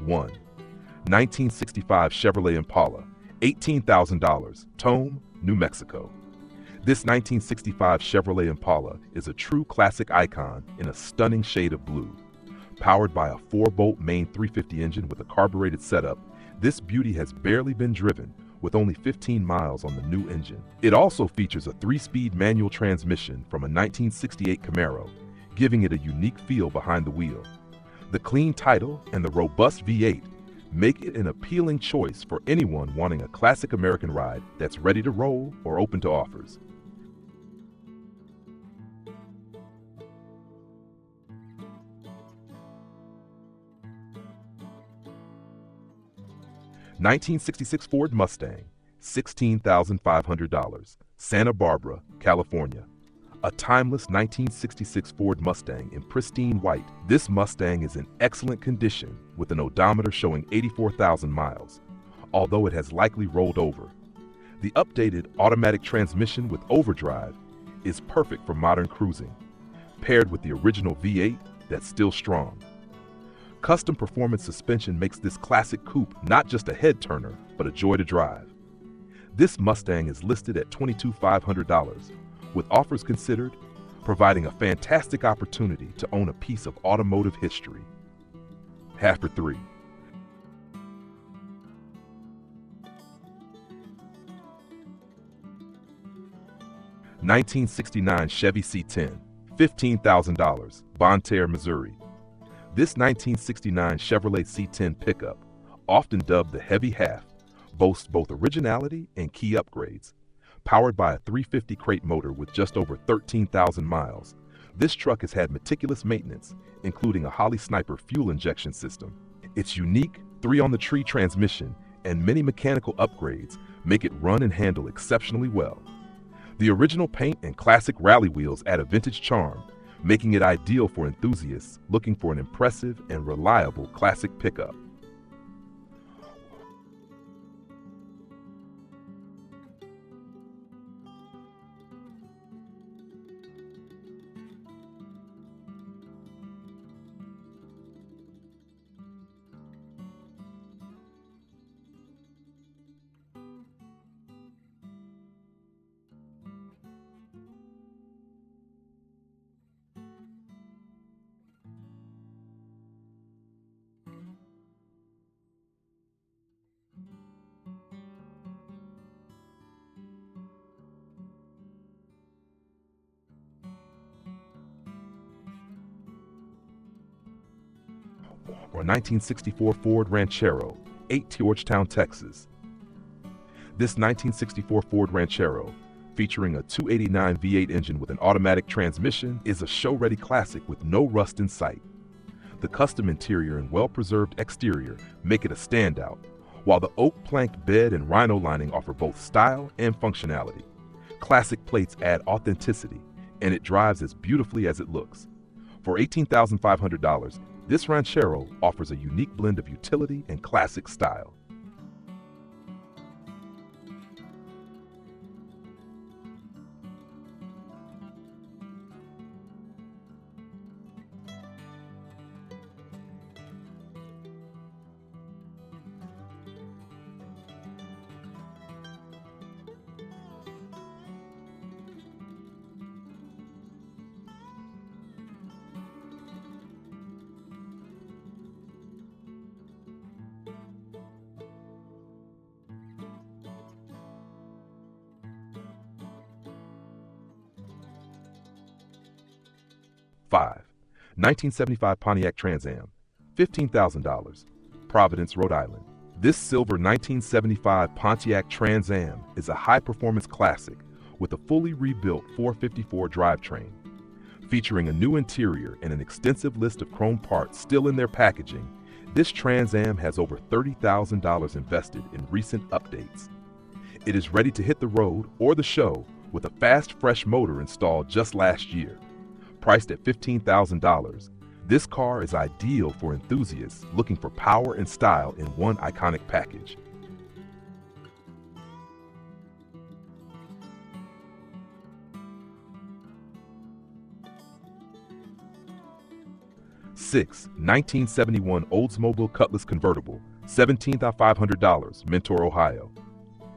1. 1965 Chevrolet Impala, $18,000, Tome, New Mexico. This 1965 Chevrolet Impala is a true classic icon in a stunning shade of blue. Powered by a 4-bolt main 350 engine with a carbureted setup, this beauty has barely been driven, with only 15 miles on the new engine. It also features a 3-speed manual transmission from a 1968 Camaro, giving it a unique feel behind the wheel. The clean title and the robust V8 make it an appealing choice for anyone wanting a classic American ride that's ready to roll or open to offers. (1966) Ford Mustang, $16,500, Santa Barbara, California. A timeless 1966 Ford Mustang in pristine white, this Mustang is in excellent condition with an odometer showing 84,000 miles, although it has likely rolled over. The updated automatic transmission with overdrive is perfect for modern cruising, paired with the original V8 that's still strong. Custom performance suspension makes this classic coupe not just a head-turner, but a joy to drive. This Mustang is listed at $22,500, with offers considered, providing a fantastic opportunity to own a piece of automotive history. Half for 3. (1969 Chevy C10, $15,000, Bonne Terre, Missouri. This 1969 Chevrolet C10 pickup, often dubbed the Heavy Half, boasts both originality and key upgrades. Powered by a 350 crate motor with just over 13,000 miles, this truck has had meticulous maintenance, including a Holly Sniper fuel injection system. Its unique 3-on-the-tree transmission and many mechanical upgrades make it run and handle exceptionally well. The original paint and classic rally wheels add a vintage charm, making it ideal for enthusiasts looking for an impressive and reliable classic pickup. Or 1964 Ford Ranchero, 8 Georgetown, Texas. This 1964 Ford Ranchero, featuring a 289 V8 engine with an automatic transmission, is a show-ready classic with no rust in sight. The custom interior and well-preserved exterior make it a standout, while the oak planked bed and rhino lining offer both style and functionality. Classic plates add authenticity, and it drives as beautifully as it looks. For $18,500, this Ranchero offers a unique blend of utility and classic style. (5) 1975 Pontiac Trans Am, $15,000, Providence, Rhode Island. This silver 1975 Pontiac Trans Am is a high-performance classic with a fully rebuilt 454 drivetrain. Featuring a new interior and an extensive list of chrome parts still in their packaging, this Trans Am has over $30,000 invested in recent updates. It is ready to hit the road or the show with a fast, fresh motor installed just last year. Priced at $15,000, this car is ideal for enthusiasts looking for power and style in one iconic package. 6. 1971 Oldsmobile Cutless Convertible, $17,500, Mentor, Ohio.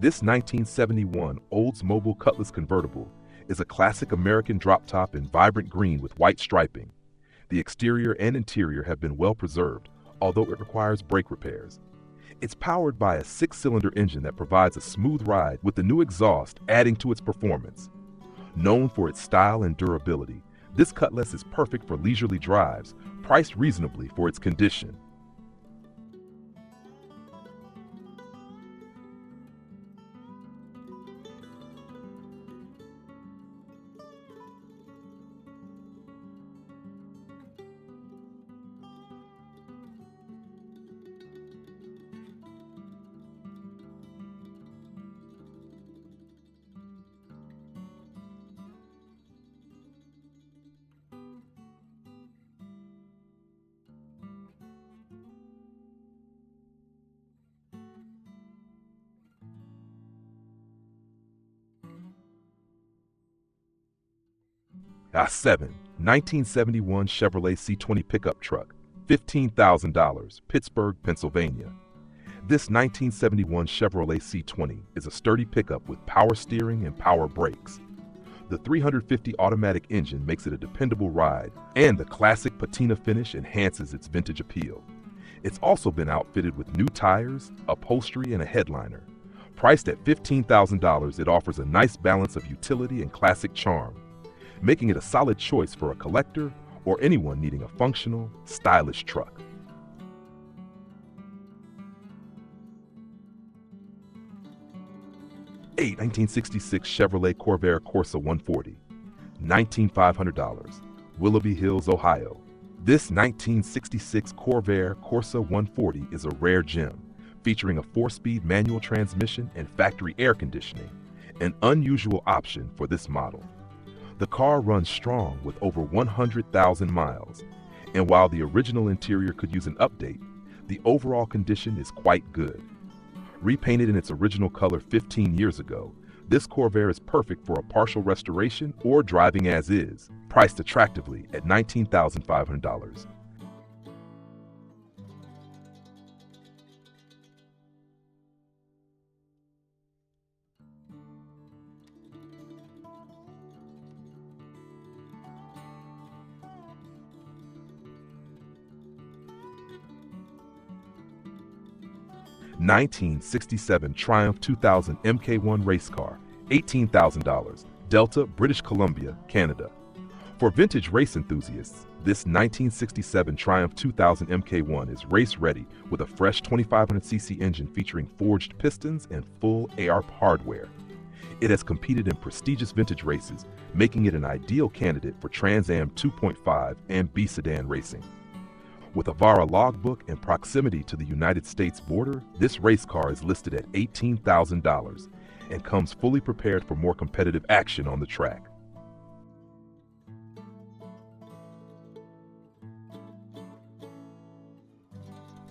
This 1971 Oldsmobile Cutless Convertible is a classic American drop top in vibrant green with white striping. The exterior and interior have been well preserved, although it requires brake repairs. It's powered by a 6-cylinder engine that provides a smooth ride, with the new exhaust adding to its performance. Known for its style and durability, this Cutlass is perfect for leisurely drives, priced reasonably for its condition. A7. 1971 Chevrolet C20 pickup truck, $15,000, Pittsburgh, Pennsylvania. This 1971 Chevrolet C20 is a sturdy pickup with power steering and power brakes. The 350 automatic engine makes it a dependable ride, and the classic patina finish enhances its vintage appeal. It's also been outfitted with new tires, upholstery, and a headliner. Priced at $15,000, it offers a nice balance of utility and classic charm, making it a solid choice for a collector or anyone needing a functional, stylish truck. A 1966 Chevrolet Corsa 140, $19,500, Willoughby Hills, Ohio. This 1966 Corsa 140 is a rare gem, featuring a 4-speed manual transmission and factory air conditioning, an unusual option for this model. The car runs strong with over 100,000 miles, and while the original interior could use an update, the overall condition is quite good. Repainted in its original color 15 years ago, this Corvair is perfect for a partial restoration or driving as is, priced attractively at $19,500. 1967 Triumph 2000 MK1 race car, $18,000, Delta, British Columbia, Canada. For vintage race enthusiasts, this 1967 Triumph 2000 MK1 is race-ready with a fresh 2500cc engine featuring forged pistons and full ARP hardware. It has competed in prestigious vintage races, making it an ideal candidate for Trans Am 2.5 and B sedan racing. With a VARA logbook and proximity to the United States border, this race car is listed at $18,000 and comes fully prepared for more competitive action on the track.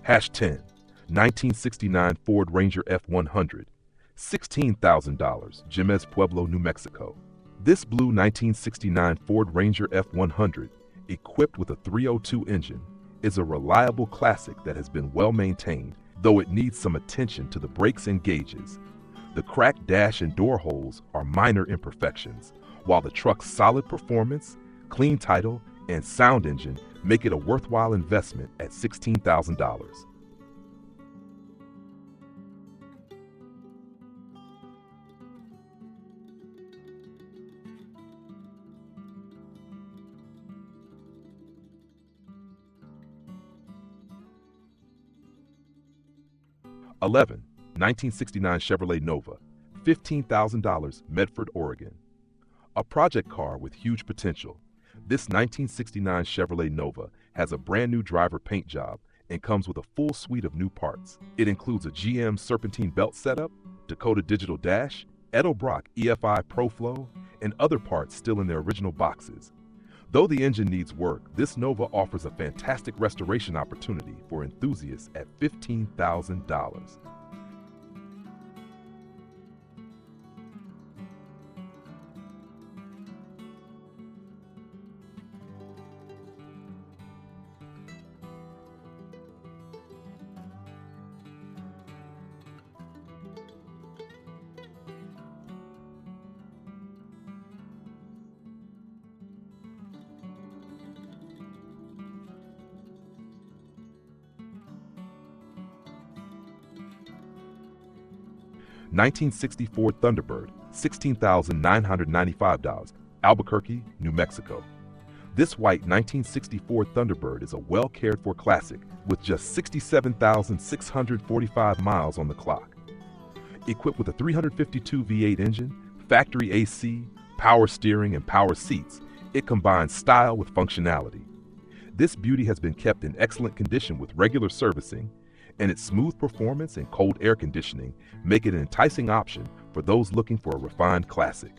#10. 1969 Ford Ranger F100, $16,000, Jemez Pueblo, New Mexico. This blue 1969 Ford Ranger F100, equipped with a 302 engine, is a reliable classic that has been well maintained, though it needs some attention to the brakes and gauges. The cracked dash and door holes are minor imperfections, while the truck's solid performance, clean title, and sound engine make it a worthwhile investment at $16,000. #11. 1969 Chevrolet Nova, $15,000, Medford, Oregon. A project car with huge potential, this 1969 Chevrolet Nova has a brand new driver paint job and comes with a full suite of new parts. It includes a GM serpentine belt setup, Dakota digital dash, Edelbrock EFI ProFlow, and other parts still in their original boxes. Though the engine needs work, this Nova offers a fantastic restoration opportunity for enthusiasts at $15,000. 1964 Thunderbird, $16,995, Albuquerque, New Mexico. This white 1964 Thunderbird is a well-cared-for classic with just 67,645 miles on the clock. Equipped with a 352 V8 engine, factory AC, power steering, and power seats, it combines style with functionality. This beauty has been kept in excellent condition with regular servicing, and its smooth performance and cold air conditioning make it an enticing option for those looking for a refined classic.